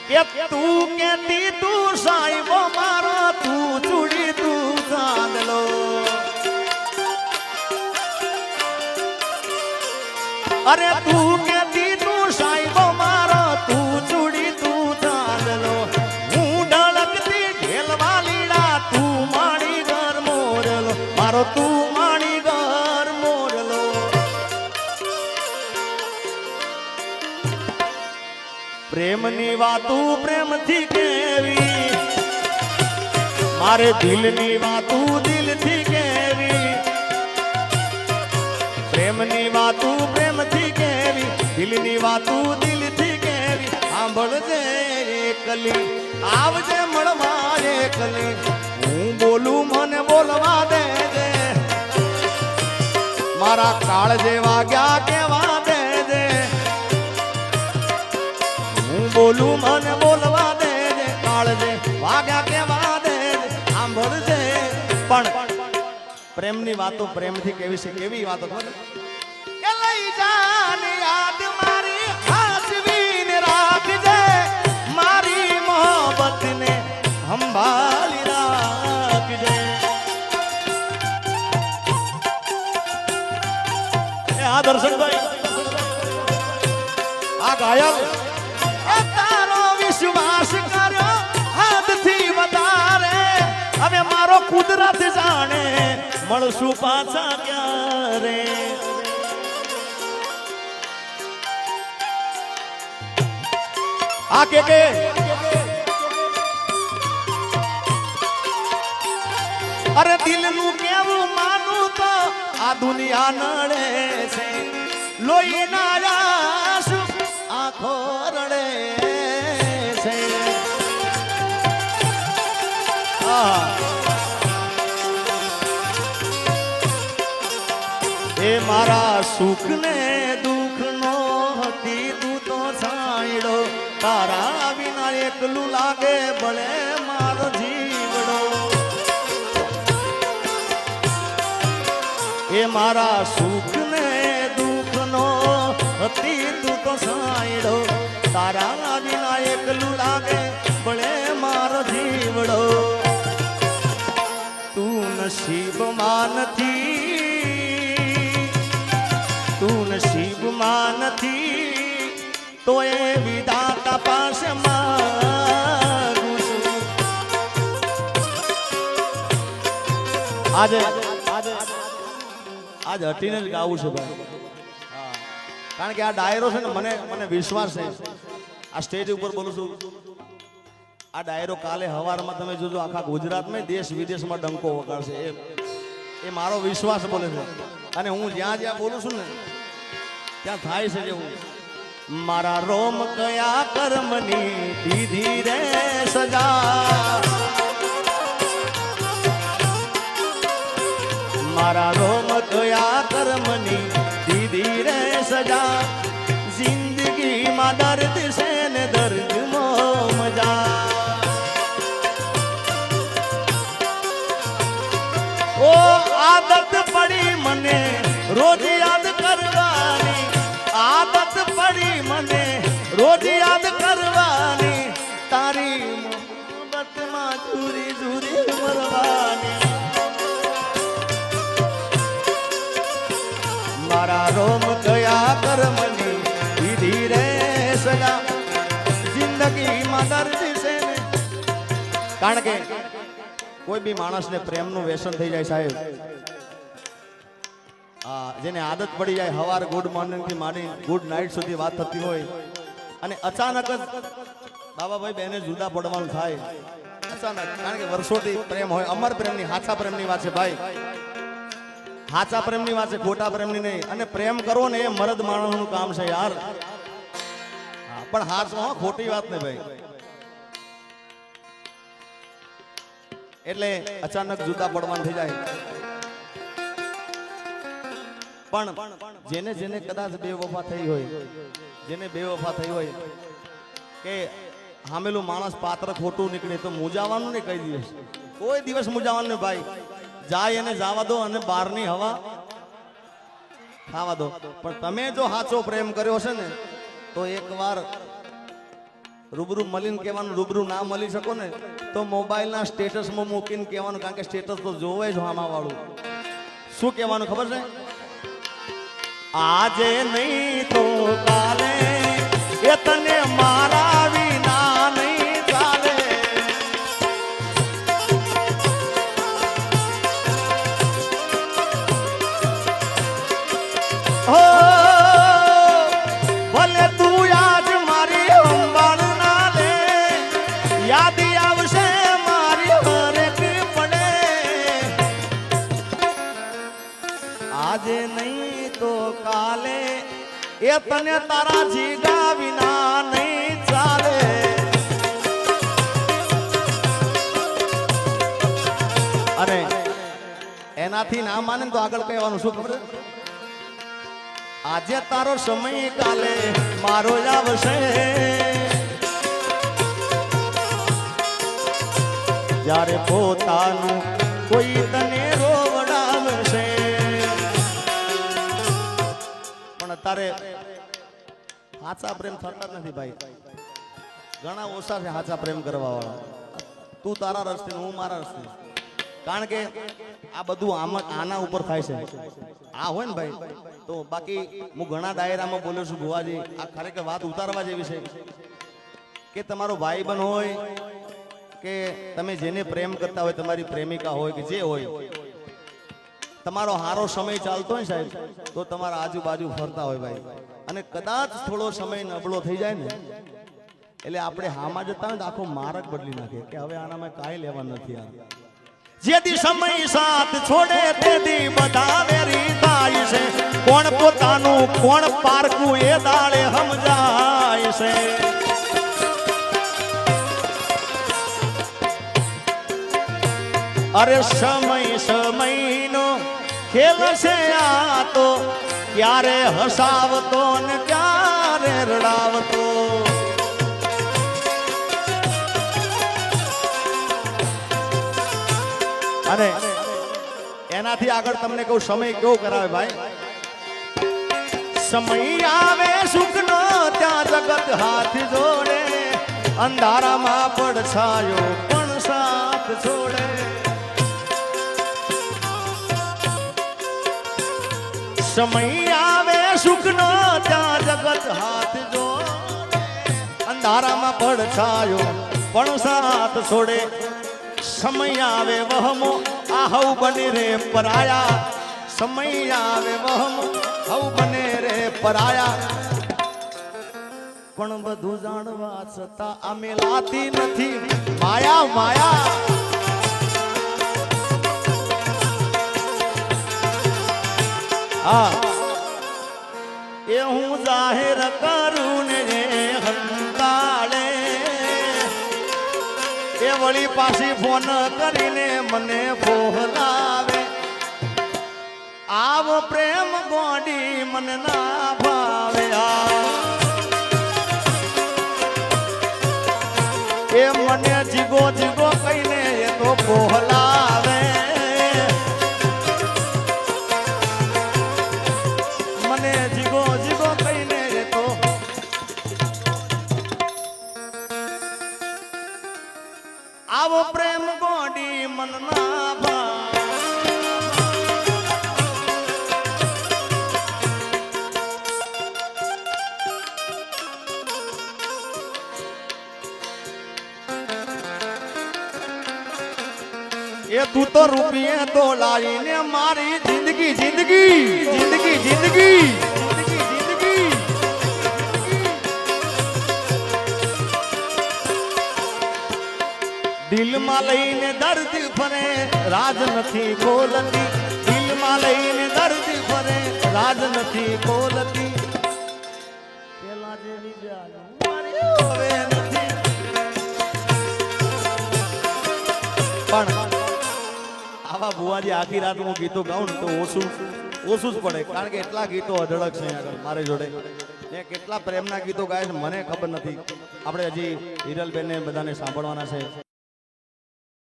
કે તું કેતી તું સાહેબો મારો તું ચૂડી તું ચાંદલો અરે તું કેતી તું સાહેબો મારો તું ચૂડી તું ચાંદલો હું ઢળકતી ઢેલવા લીડા તું માણી ઘર મોરલો મારો તું માણી ઘર મોરલો પ્રેમની વાતું પ્રેમથી કેવી મારે દિલની વાતું દિલથી કેવી પ્રેમની વાતું પ્રેમથી કેવી દિલની વાતું દિલથી કેવી સાંભળજે એકલી આવજે મળવા એકલી હું બોલું મને બોલવા દેજે મારા કાળ જેવા ગયા કેવા દેજે હું બોલું મને બોલવા દેજે કાળ જે વાગ્યા કેવા દેજે સાંભળજે પણ પ્રેમની વાતો પ્રેમથી કેવી છે કેવી વાતો ખબર કે લઈ જાન યાદ મારી હાસવીને રાખજે મારી મોહબ્બતને સંભાળી રાખજે આ દર્શનભાઈ આ ઘાયલ તારો વિશ્વાસ કર્યો હદથી વધારે હવે મારો કુદરત જાણે મળશું પાછા ક્યારે આ કે અરે દિલનું કેવું માનું તો આ દુનિયા નડે છે લોહીના આંસુ આંખો રડે છે એ મારા સુખ ને દુઃખ નો હતી તું તો છાંયડો તારા વિના એકલું લાગે ભલે મારો જીવડો એ મારા સુખ ને દુઃખ નો હતી તું તો છાંયડો તારા વિના એકલું લાગે ભલે મારો જીવડો તું નસીબમાં નથી તું નસીબમાં નથી તો એ વિધાતા પાસે માંગુ છું આજે હટીને જ ગાવું છું ભાઈ કારણ કે આ ડાયરો છે ને મને વિશ્વાસ છે આ સ્ટેજ ઉપર બોલું છું આ ડાયરો કાલે હવારમાં તમે જોજો આખા ગુજરાતમાં દેશ વિદેશમાં ડંકો વગાડશે એ મારો વિશ્વાસ બોલે છે અને હું જ્યાં જ્યાં બોલું છું ને ત્યાં થાય છે જેવું મારા રોમ કયા કર્મની દીધી રે સજા મારા રોમ કયા કર્મની દીધી રે સજા જિંદગીમાં દર્દ છે ને દર્દ મો મજા ઓ આદત પડી મને રોજ યાદ કરવાની આદત પડી મને રોજ યાદ કરવાની તારી મોહબ્બતમાં ઝૂરી ઝૂરી મરવાની મારા રોમ કયા કર્મની દીધી રે સજા જિંદગીમાં દર્દ છે ને કારણ કે કોઈ બી માણસને પ્રેમનું વ્યસન થઈ જાય સાહેબ જેને આદત પડી જાય હવાર ગુડ મોર્નિંગ થી માંડી ગુડ નાઇટ સુધી વાત થતી હોય અને અચાનક જ બાબાભાઈ બેને જુદા પડવાનું થાય અચાનક કારણ કે વર્ષોથી પ્રેમ હોય અમર પ્રેમની હાચા પ્રેમની વાત છે ભાઈ હાચા પ્રેમની વાત છે ખોટા પ્રેમની નહીં અને પ્રેમ કરો ને એ મરદ માણસનું કામ છે યાર પણ હાચો ખોટી વાત ને ભાઈ એટલે અચાનક જુદા પડવાનું થઈ જાય પણ જેને જેને કદાચ બેવફા થઈ હોય જેને બેવફા થઈ હોય કે હામેલું માણસ પાત્ર ખોટું નીકળે તો મૂજાવાનું ને કઈ દિવસ કોઈ દિવસ મૂજાવાનું ને ભાઈ જાય એને જવા દો અને બહારની હવા ખાવા દો પણ તમે જો સાચો પ્રેમ કર્યો છે ને તો એકવાર રૂબરૂ મળીને કહેવાનું, રૂબરૂ ના મળી શકો ને તો મોબાઈલના સ્ટેટસમાં મૂકીને કહેવાનું, કારણ કે સ્ટેટસ તો જોવે જ આમાં વાળું. શું કહેવાનું ખબર છે? આજે નહીં તો કાલે એ તને મારા વિના નહીં ચાલે. હો ભલે તું આજ મારી સંભાળ ના લે, યાદી આવશે મારી હરેક પડે. આજે નહીં તો કાલે એ તને તારા જીગા વિના નહીં ચાલે. અને એનાથી ના માને તો આગળ કહેવાનું શું ખબર? આજે તારો સમય કાલે મારો જ આવશે. જ્યારે પોતાનું કોઈ તને રોવડાવશે. પણ તારે સાચા પ્રેમ થતા જ નથી ભાઈ. ઘણા ઓછા છે સાચા પ્રેમ કરવા વાળા. તું તારા રસ્તે, હું મારા રસ્તે. કારણ કે આ બધું આના ઉપર થાય છે. આ હોય ને ભાઈ તો બાકી હું ઘણા ડાયરામાં બોલ્યો છું ભુવાજી, આ ખરેખર વાત ઉતારવા જેવી છે કે તમારો ભાઈ બન હોય કે તમે જેને પ્રેમ કરતા હોય, તમારી પ્રેમિકા હોય કે જે હોય, તમારો હારો સમય ચાલતો હોય સાહેબ તો તમારા આજુબાજુ ફરતા હોય ભાઈ, અને કદાચ થોડો સમય નબળો થઈ જાય ને એટલે આપણે હામાં જતા હોય તો આખો માર્ગ બદલી નાખે કે હવે આનામાં કાંઈ લેવાનું નથી. યાર જેથી સમય સાથ છોડે તેથી બધા વેરી થાય છે. કોણ પોતાનું કોણ પારકું એ દાડે સમજાય છે. અરે સમયનો ખેલ છે આ તો, ક્યારે હસાવતો ને ક્યારે રડાવતો. અને એનાથી આગળ તમને કહું સમય કેવો કરાવે ભાઈ. સમય આવે સુખનો ત્યાં જગત હાથ જોડે, અંધારામાં પડછાયો પણ સાથ છોડે. સમય આવે સુખનો ત્યાં જગત હાથ જોડે, અંધારામાં પડછાયો પણ સાથ છોડે. સમય આવે વહમો આ હવ બને રે પરાયા. સમય આવે વહમો હવ બને રે પરાયા. પણ બધું જાણવા છતાં અમે લાતી નથી માયા માયા. હા એ હું જાહેર કરું ને હંતાળે, એ વળી પાછી ફોન કરીને મને બોલાવે. આવો પ્રેમ ગોડી મને ના ભાવે. એ મને જીગો જીગો કહીને એ તો બોલાવે. મને જીગો જીગો કહીને એ તો આવો પ્રેમ ગોડી મન ના ભાવે. એ તું તો રૂપિયે તો લાવીને મારી જિંદગી જિંદગી જિંદગી જિંદગી જિંદગી દિલમાં લઈને દર્દ ફરે રાજ નથી ખોલતી. દિલમાં લઈને દર્દ ફરે રાજ નથી ખોલતી. પેલા જેવી જાન હવે નથી. પણ આવા ભુવાજી આખી રાત હું ગીતો ગાઉં ને તો ઓછું જ પડે, કારણ કે એટલા ગીતો અઢળક છે આગળ મારી જોડે. ને કેટલા પ્રેમના ગીતો ગાય છે મને ખબર નથી. આપણે હજી હિરલબેનને બધાને સાંભળવાના છે.